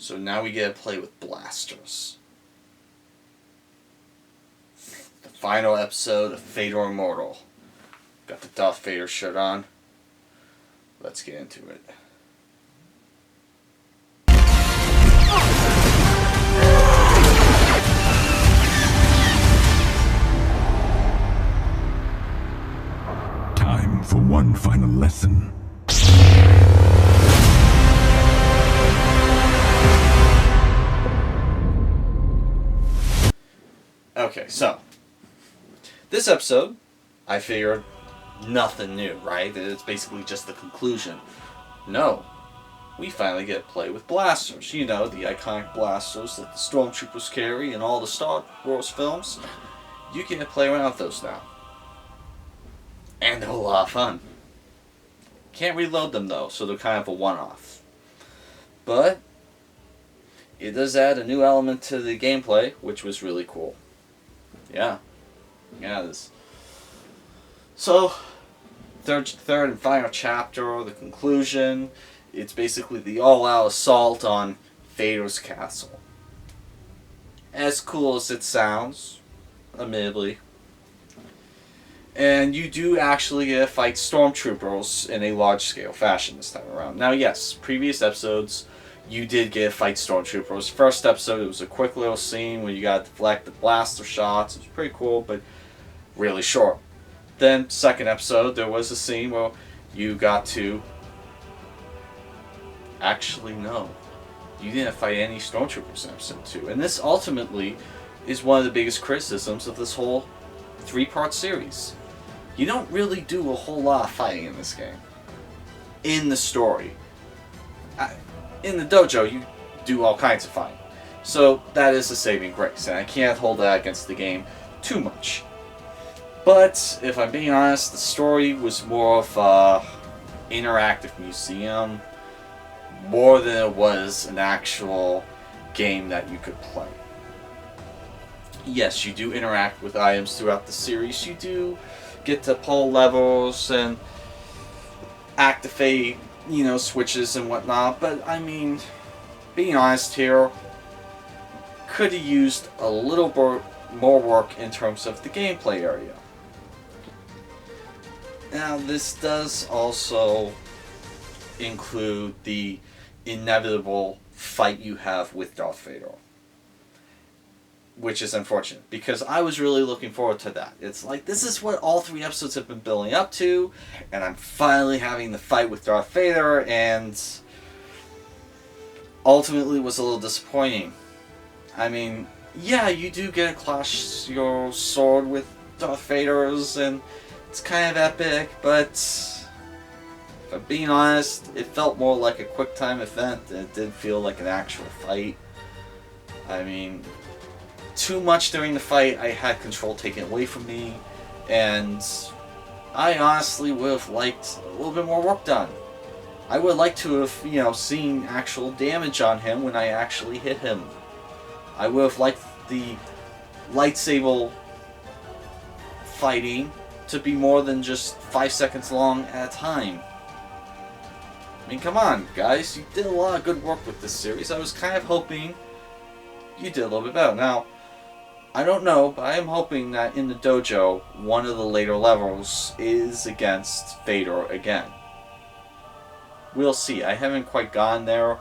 So now we get to play with blasters. The final episode of Vader Immortal. Got the Darth Vader shirt on. Let's get into it. Time for one final lesson. Okay, so this episode, I figured nothing new, right? It's basically just the conclusion. No, we finally get to play with blasters. You know, the iconic blasters that the stormtroopers carry in all the Star Wars films. You get to play around with those now. And they're a lot of fun. Can't reload them though, so they're kind of a one-off. But it does add a new element to the gameplay, which was really cool. Yeah, this. So, third and final chapter, the conclusion. It's basically the all-out assault on Vader's castle. As cool as it sounds, admittedly. And you do actually get to fight stormtroopers in a large-scale fashion this time around. Now, yes, previous episodes, you did get to fight stormtroopers. First episode, it was a quick little scene where you got to deflect the blaster shots. It was pretty cool, but really short. Then, second episode, there was a scene where you got to... Actually, no. You didn't fight any stormtroopers in episode 2. And this, ultimately, is one of the biggest criticisms of this whole 3-part series. You don't really do a whole lot of fighting in this game. In the story. In the dojo, you do all kinds of fighting. So, that is a saving grace, and I can't hold that against the game too much. But, if I'm being honest, the story was more of a interactive museum, more than it was an actual game that you could play. Yes, you do interact with items throughout the series. You do get to pull levels and activate, switches and whatnot. But, I mean, being honest here, could have used a little more work in terms of the gameplay area. Now, this does also include the inevitable fight you have with Darth Vader. Which is unfortunate, because I was really looking forward to that. It's like, this is what all 3 episodes have been building up to, and I'm finally having the fight with Darth Vader, and ultimately was a little disappointing. I mean, yeah, you do get to clash your sword with Darth Vader's, and it's kind of epic, but if I'm being honest, it felt more like a quick time event, and it didn't feel like an actual fight. I mean, too much during the fight, I had control taken away from me, and I honestly would have liked a little bit more work done. I would like to have, seen actual damage on him when I actually hit him. I would have liked the lightsaber fighting to be more than just 5 seconds long at a time. I mean, come on, guys, you did a lot of good work with this series. I was kind of hoping you did a little bit better. Now, I don't know, but I am hoping that in the dojo, one of the later levels is against Vader again. We'll see. I haven't quite gotten there,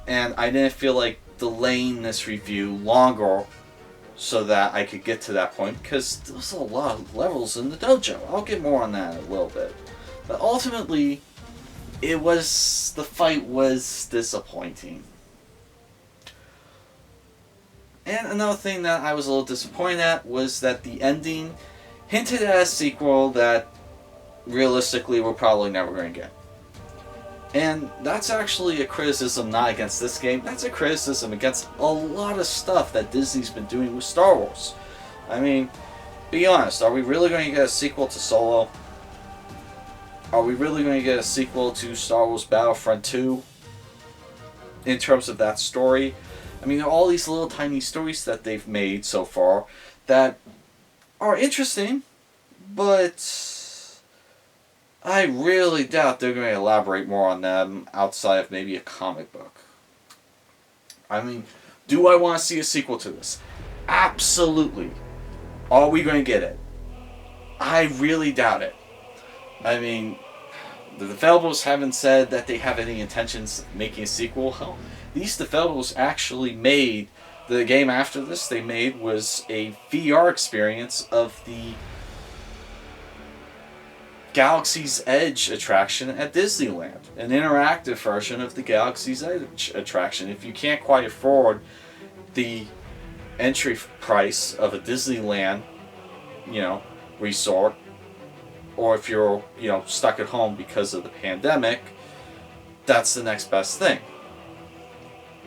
and I didn't feel like delaying this review longer so that I could get to that point, because there's a lot of levels in the dojo. I'll get more on that in a little bit. But ultimately, the fight was disappointing. And another thing that I was a little disappointed at was that the ending hinted at a sequel that realistically we're probably never going to get. And that's actually a criticism not against this game, that's a criticism against a lot of stuff that Disney's been doing with Star Wars. I mean, be honest, are we really going to get a sequel to Solo? Are we really going to get a sequel to Star Wars Battlefront 2? In terms of that story? I mean, there are all these little tiny stories that they've made so far that are interesting, but I really doubt they're going to elaborate more on them outside of maybe a comic book. I mean, do I want to see a sequel to this? Absolutely. Are we going to get it? I really doubt it. I mean, the developers haven't said that they have any intentions of making a sequel. Hell, these developers actually made the game after this. They made was a VR experience of the Galaxy's Edge attraction at Disneyland. An interactive version of the Galaxy's Edge attraction. If you can't quite afford the entry price of a Disneyland, resort, or if you're, stuck at home because of the pandemic, that's the next best thing.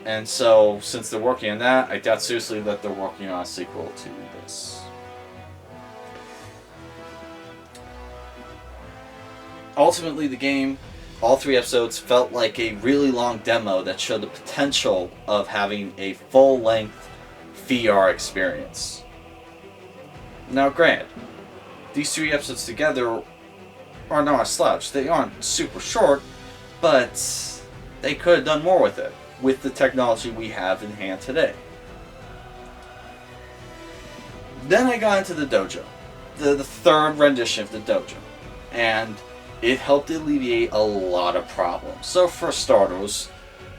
And so, since they're working on that, I doubt seriously that they're working on a sequel to this. Ultimately, the game, all 3 episodes, felt like a really long demo that showed the potential of having a full-length VR experience. Now, granted, these 3 episodes together are not a slouch. They aren't super short, but they could have done more with it, with the technology we have in hand today. Then I got into the dojo, the 3rd rendition of the dojo, and it helped alleviate a lot of problems. So for starters,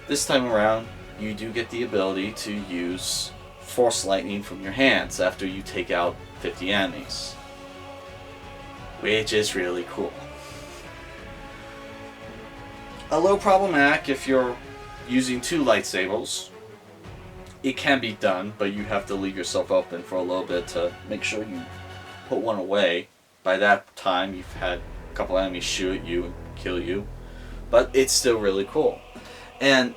this time around, you do get the ability to use Force Lightning from your hands after you take out 50 enemies, which is really cool. A little problematic if you're using 2 lightsabers. It can be done, but you have to leave yourself open for a little bit to make sure you put one away. By that time, you've had a couple enemies shoot at you and kill you, but it's still really cool. And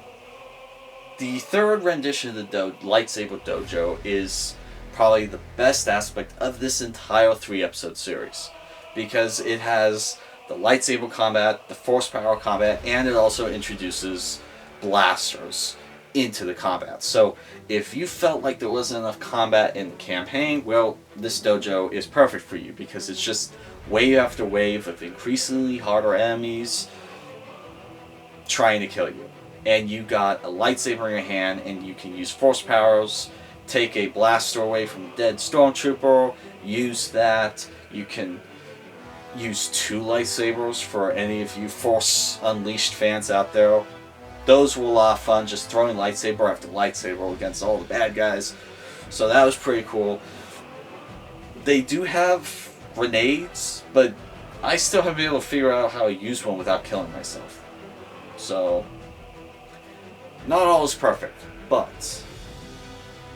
the 3rd rendition of the Lightsaber Dojo is probably the best aspect of this entire 3-episode series, because it has the lightsaber combat, the force power combat, and it also introduces blasters into the combat. So if you felt like there wasn't enough combat in the campaign, well, this dojo is perfect for you, because it's just wave after wave of increasingly harder enemies trying to kill you. And you got a lightsaber in your hand, and you can use force powers, take a blaster away from a dead stormtrooper, use that. You can use 2 lightsabers for any of you Force Unleashed fans out there. Those were a lot of fun, just throwing lightsaber after lightsaber against all the bad guys. So that was pretty cool. They do have grenades, but I still haven't been able to figure out how to use one without killing myself. So, not all is perfect, but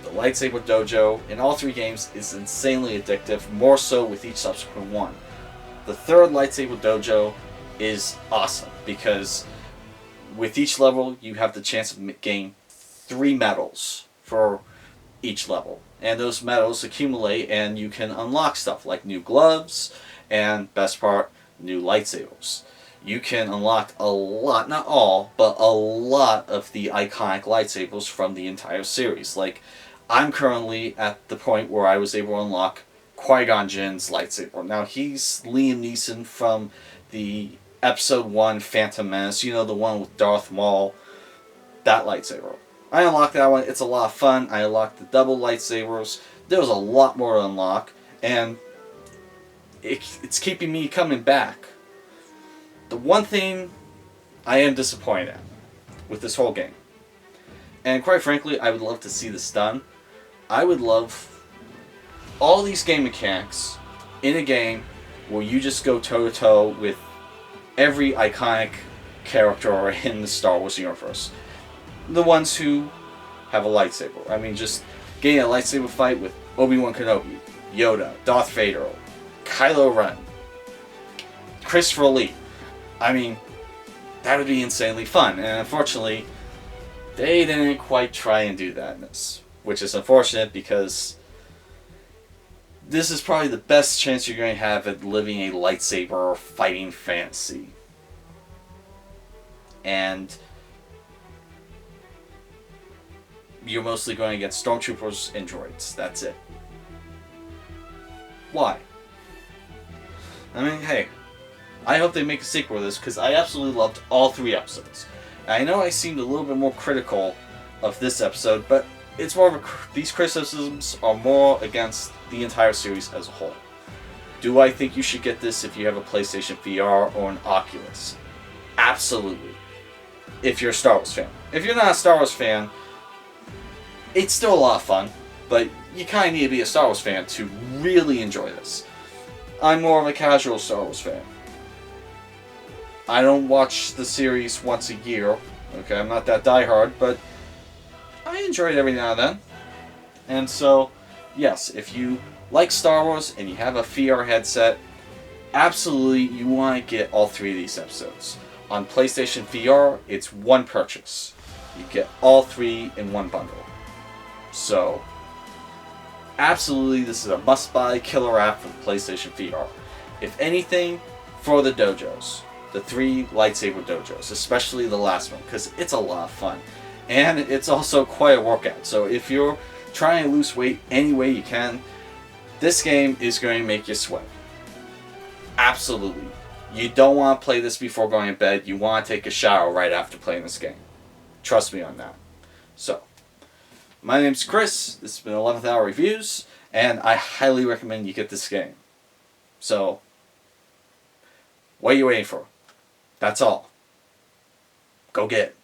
the Lightsaber Dojo in all 3 games is insanely addictive, more so with each subsequent one. The 3rd Lightsaber Dojo is awesome, because with each level you have the chance of gaining 3 medals for each level. And those medals accumulate, and you can unlock stuff like new gloves, and best part, new lightsabers. You can unlock a lot, not all, but a lot of the iconic lightsabers from the entire series. Like, I'm currently at the point where I was able to unlock Qui-Gon Jinn's lightsaber. Now, he's Liam Neeson from the Episode 1 Phantom Menace, the one with Darth Maul, that lightsaber. I unlocked that one. It's a lot of fun. I unlocked the double lightsabers. There's a lot more to unlock, and it's keeping me coming back. The one thing I am disappointed at with this whole game, and quite frankly, I would love to see this done. I would love all these game mechanics in a game where you just go toe-to-toe with every iconic character in the Star Wars universe. The ones who have a lightsaber. I mean, just getting a lightsaber fight with Obi-Wan Kenobi, Yoda, Darth Vader, Kylo Ren, Christopher Lee. I mean, that would be insanely fun. And unfortunately, they didn't quite try and do that in this, which is unfortunate, because this is probably the best chance you're going to have at living a lightsaber fighting fantasy. And you're mostly going against stormtroopers and droids. That's it. Why? I mean, hey, I hope they make a sequel of this, because I absolutely loved all 3 episodes. I know I seemed a little bit more critical of this episode, but it's more of these criticisms are more against the entire series as a whole. Do I think you should get this if you have a PlayStation VR or an Oculus? Absolutely. If you're a Star Wars fan. If you're not a Star Wars fan, it's still a lot of fun, but you kind of need to be a Star Wars fan to really enjoy this. I'm more of a casual Star Wars fan. I don't watch the series once a year. Okay, I'm not that diehard, but I enjoy it every now and then. And so, yes, if you like Star Wars and you have a VR headset, absolutely you want to get all 3 of these episodes. On PlayStation VR, it's one purchase. You get all 3 in one bundle. So, absolutely this is a must-buy killer app for the PlayStation VR. If anything, for the dojos. The 3 Lightsaber Dojos, especially the last one, because it's a lot of fun. And it's also quite a workout. So if you're trying to lose weight any way you can, this game is going to make you sweat. Absolutely. You don't want to play this before going to bed. You want to take a shower right after playing this game. Trust me on that. So, my name's Chris. This has been 11th Hour Reviews, and I highly recommend you get this game. So, what are you waiting for? That's all. Go get it.